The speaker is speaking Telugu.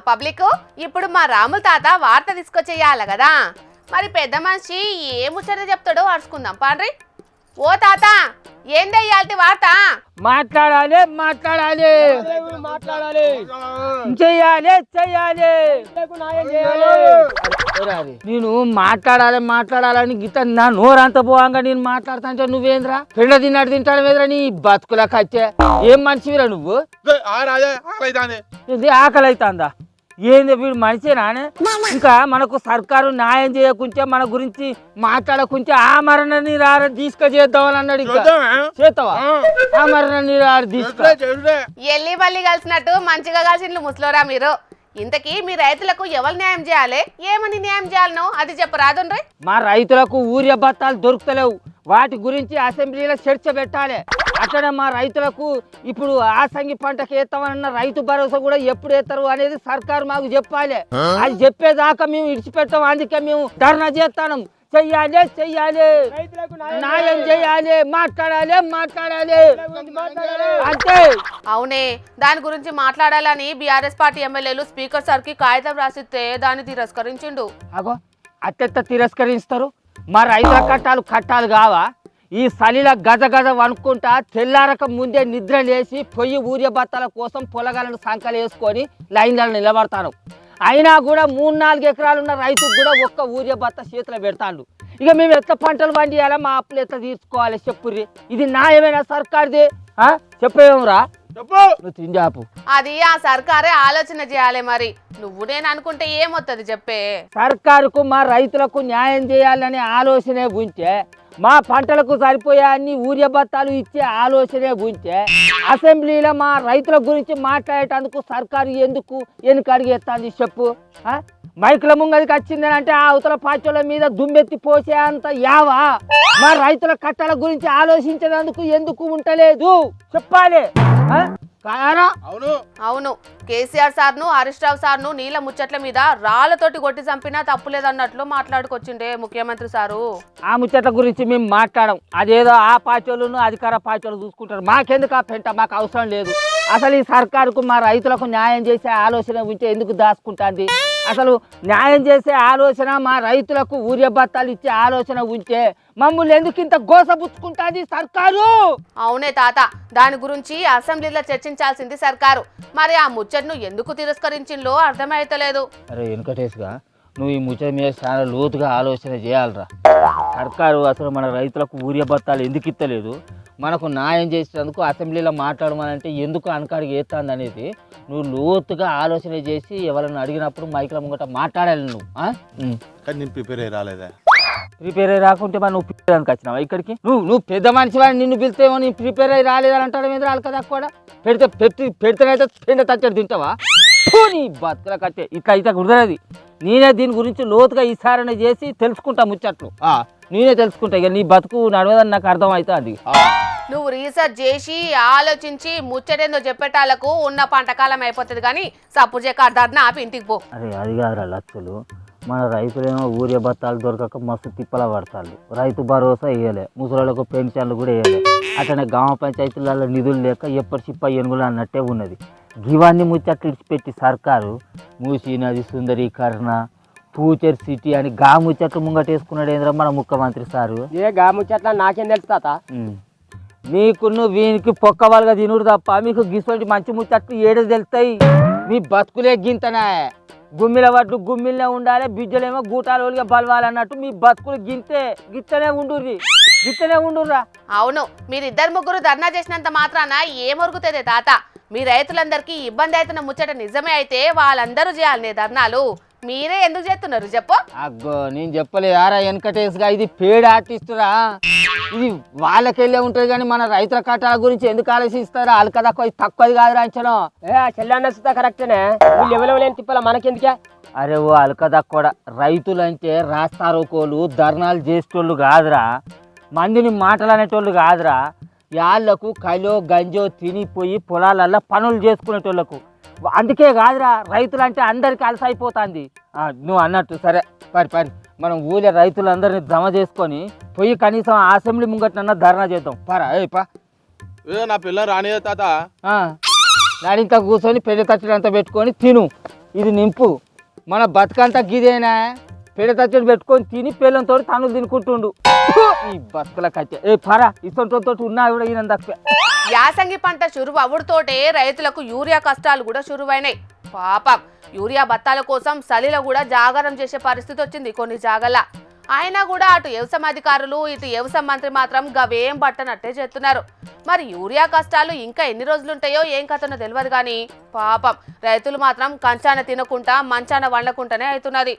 పబ్లిక్ ఇప్పుడు మా రాముల తాత వార్త తీసుకొచ్చేయాలి కదా మరి పెద్ద మనిషి ఏ ముచ్చట చెప్తాడో అరుచుకుందాం పాండ్రి. ఓ తాత ఏందయ్యాల్టి వార్త? మాట్లాడాలి మాట్లాడాలి మాట్లాడాలి చెయ్యాలి చెయ్యాలి నేను మాట్లాడాలని గీత నా నోరంతా పోవంగా నేను మాట్లాడతా నువ్వేంద్రా పెండ తిన్నాడు తింటాడు వేద్రా నీ బతుకులకు వచ్చే ఏం మనిషివిరా నువ్వు? ఇది ఆకలి అవుతుందా? ఏంది వీడు మనిషేనానే? ఇంకా మనకు సర్కారు న్యాయం చేయకుంటే మన గురించి మాట్లాడకుంటే ఆ మరణ నీరు తీసుకొచ్చేద్దామని అన్నాడు. ఇంకా చేస్తావా ఆ మరణ నీరు తీసుకు ఎల్లి మళ్ళీ కలిసినట్టు మంచిగా కలిసి ముసలోరా మీరు. ఇంతకీ మీ రైతులకు ఎవరు న్యాయం చేయాలి, ఏమని న్యాయం చేయాలనో అది చెప్పరాదుండ్రి. మా రైతులకు ఊరియా బత్తాలు దొరుకుతలేవు, వాటి గురించి అసెంబ్లీలో చర్చ పెట్టాలి. అట్లనే మా రైతులకు ఇప్పుడు ఆసంగి పంటకు వేస్తామన్న రైతు భరోసా కూడా ఎప్పుడు వేస్తారు అనేది సర్కారు మాకు చెప్పాలి. అది చెప్పేదాకా మేము ఇడిచిపెట్టాం, అందుకే మేము ధర్నా చేస్తాం. చెయ్యాలి చెయ్యాలి న్యాయం చేయాలి మాట్లాడాలి అంతే. అవునే, దాని గురించి మాట్లాడాలని బీఆర్ఎస్ పార్టీ ఎమ్మెల్యేలు స్పీకర్ సార్ కి కాగితం రాసిస్తే దాన్ని తిరస్కరించిండు. అగో అత్యంత తిరస్కరిస్తారు. మా రైతుల కట్టాలు కావా? ఈ చలిలో గజ వనుక్కుంటా తెల్లారక ముందే నిద్ర లేచి పొయ్యి ఊరియా బత్తాల కోసం పొలగాలను సంకలు వేసుకొని లైన్లలో నిలబడతాను. అయినా కూడా 3-4 ఎకరాలున్న రైతుకు కూడా ఒక్క ఊరియా బత్త చేతిలో పెడతాడు. ఇక మేము ఎట్లా పంటలు పండియాలా, మా అప్పులు ఎట్లా తీర్చుకోవాలి చెప్పుర్రి? ఇది న్యాయమేనా సర్కార్ది? చెప్పేమరా నువ్వు తింజాపు. అది ఆ సర్కారే ఆలోచన చేయాలి. మరి నువ్వు నేను అనుకుంటే ఏమొత్తది చెప్పే? సర్కారుకు మా రైతులకు న్యాయం చేయాలనే ఆలోచనే ఉంటే, మా పంటలకు సరిపోయే అన్ని ఊరియా బత్తాలు ఇచ్చే ఆలోచనే ఉంటే, అసెంబ్లీలో మా రైతుల గురించి మాట్లాడేటందుకు సర్కారు ఎందుకు వెనుకడుగు ఎత్తాంది చెప్పు? మైకుల ముంగదికి వచ్చిందని అంటే ఆ అవతల పార్టీల మీద దుమ్మెత్తి పోసే అంత యావా మా రైతుల కట్టాల గురించి ఆలోచించేందుకు ఎందుకు ఉంటలేదు చెప్పాలి. అవును, కేసీఆర్ సార్ను హరీష్ రావు సార్ను నీళ్ళ ముచ్చట్ల మీద రాళ్లతోటి కొట్టి చంపినా తప్పులేదన్నట్లు మాట్లాడుకొచ్చిండే ముఖ్యమంత్రి సారు. ఆ ముచ్చట్ల గురించి మేము మాట్లాడం, అదేదో ఆ పార్టీలను అధికార పార్టీలు చూసుకుంటారు. మాకెందుకు ఆ పెంట? మాకు అవసరం లేదు. అసలు ఈ సర్కారుకు మా రైతులకు న్యాయం చేసే ఆలోచన ఉంటే ఎందుకు దాచుకుంటుంది? అసలు న్యాయం చేసే ఆలోచన, మా రైతులకు ఊరియా బత్తాలు ఇచ్చే ఆలోచన ఉంటే మమ్మల్ని ఎందుకు ఇంత గోసపుచ్చుకుంటుంది సర్కారు? అవునే తాత, దాని గురించి అసెంబ్లీలో చర్చించాల్సింది సర్కారు. మరి ఆ ముచ్చట్ను ఎందుకు తిరస్కరించిందో అర్థమైతలేదు. అరే వెంకటేష్గా, నువ్వు ఈ ముచ్చట మీద చాలా లోతుగా ఆలోచన చేయాలరా. సర్కారు అసలు మన రైతులకు ఊరియా బత్తాలు ఎందుకు ఇస్తలేదు, మనకు న్యాయం చేసేందుకు అసెంబ్లీలో మాట్లాడమనంటే ఎందుకు అనకాడికి వేస్తుంది అనేది నువ్వు లోతుగా ఆలోచన చేసి ఎవరైనా అడిగినప్పుడు మైకుల ముంగట మాట్లాడాలి నువ్వు. కానీ నేను ప్రిపేర్ అయ్యి రాలేదా? ప్రిపేర్ అయ్యి రాకుంటే మరి నువ్వు పిల్లడానికి వచ్చినావా ఇక్కడికి? నువ్వు పెద్ద మనిషి వాడిని నిన్ను పిలిస్తేమో నేను ప్రిపేర్ అయ్యి రాలేదని అంటాడు మీద రాలి కదా కూడా. పెడితేనైతే పెండ తచ్చడి తింటావా? నీ బతుకుల కట్టే ఇట్లా అయితే కుదరది. నేనే దీని గురించి లోతుగా విచారణ చేసి తెలుసుకుంటా ముచ్చట్లు. నేనే తెలుసుకుంటా. ఇక నీ బతుకు నడవదని నాకు అర్థం అవుతుంది. నువ్వు రీసెర్చ్ చేసి ఆలోచించి ముచ్చటేందో చెప్పేటాలకు ఉన్న పంటకాలం అయిపోతుంది. కానీ సపోజ్ అర్ధార్థన ఆపి ఇంటికి పో. అరే అది కాదురా లక్షలు, మన రైతులేమో ఊరియా బత్తాలు దొరకక మస్తు తిప్పల పడతారు. రైతు భరోసా వేయలే, ముసలోళ్ళకు పెన్షన్లు కూడా వేయలే. అట్లనే గ్రామ పంచాయతీలలో నిధులు లేక ఎప్పటి చిప్ప ఎనుగులు అన్నట్టే ఉన్నది. ఇవన్నీ ముచ్చట్లు ఇడిచిపెట్టి సర్కారు మూసీ నది సుందరీకరణ, ఫ్యూచర్ సిటీ అని గా ముచ్చట్లు ముంగటేసుకున్నాడు ఏంద్ర మన ముఖ్యమంత్రి సారు. ఏ గా ముచ్చట్ల నాకేం తెలుసు తాత? నీకును వీనికి పొక్క వాళ్ళగా తినుడు తప్ప మీకు గిసోటి మంచి ముచ్చట్లు ఏడు తెలుస్తాయి. మీ బతుకులే గింతనా? గుమ్మిల వడ్లు గుమ్మిలనే ఉండాలి, బిడ్డలేమో గూటాల వాళ్ళగా బలవాలన్నట్టు మీ బతుకులు గిత్తనే ఉండుర్రా. అవును, మీరిద్దరు ముగ్గురు ధర్నా చేసినంత మాత్రాన ఏమొరుగుతుంది తాత? మీ రైతులందరికీ ఇబ్బంది అవుతున్న ముచ్చట నిజమే అయితే వాళ్ళందరూ చేయాలనే ధర్నాలు. మీరే ఎందుకు చేస్తున్నారు చెప్పు? అగ్గో నేను చెప్పలేదారా వెంకటేష్గా, ఇది పేడ్ ఆర్టిస్టురా. ఇది వాళ్ళకెళ్ళే ఉంటుంది కానీ మన రైతుల కట్టాల గురించి ఎందుకు ఆలోచిస్తారా? వాళ్ళ కదా తక్కువది కాదురా అంచనా. చెల్లెన్న కరెక్టేనే, వీళ్ళు ఎవరెవలేని తిప్పాల మనకెందుకే? అరే ఓ అలకదా కూడా, రైతులంటే రాస్తారోకోలు ధర్నాలు చేసేటోళ్ళు కాదురా, మందిని మాటలు అనేటోళ్ళు కాదురా. వాళ్ళకు కలో గంజో తినిపోయి పొలాలల్లో పనులు చేసుకునేటోళ్ళకు. అందుకే కాదురా రైతులు అంటే అందరికీ అలసైపోతుంది. నువ్వు అన్నట్టు సరే పరి మనం ఊళ్ళో రైతులందరినీ జమ చేసుకొని పోయి కనీసం అసెంబ్లీ ముంగట్నన్నా ధర్నా చేద్దాం. పరా నా పిల్ల రాని తాత నాడింత కూర్చొని పెళ్లి తచ్చడంతా పెట్టుకొని తిను. ఇది నింపు మన బతుకంతా గిదేనా పెడతచ్చడి పెట్టుకొని తిని పిల్లలతో తనులు తినుకుంటుండు ఈ బతుకుల కట్టె ఏ పరా ఇసంతో ఉన్నా కూడా ఈయన తక్కువ యాసంగి పంట చురువు అవుడుతోటే రైతులకు యూరియా కష్టాలు కూడా చురువైనాయి. పాపం యూరియా బత్తాల కోసం సలిలో కూడా జాగారం చేసే పరిస్థితి వచ్చింది కొన్ని జాగల్లా. అయినా కూడా అటు వ్యవసాయ అధికారులు ఇటు వ్యవసాయ మంత్రి మాత్రం గవేం పట్టనట్టే చేస్తున్నారు. మరి యూరియా కష్టాలు ఇంకా ఎన్ని రోజులుంటాయో ఏం కథనో తెలియదు కానీ పాపం రైతులు మాత్రం కంచాన తినకుండా మంచాన వండకుండానే అవుతున్నది.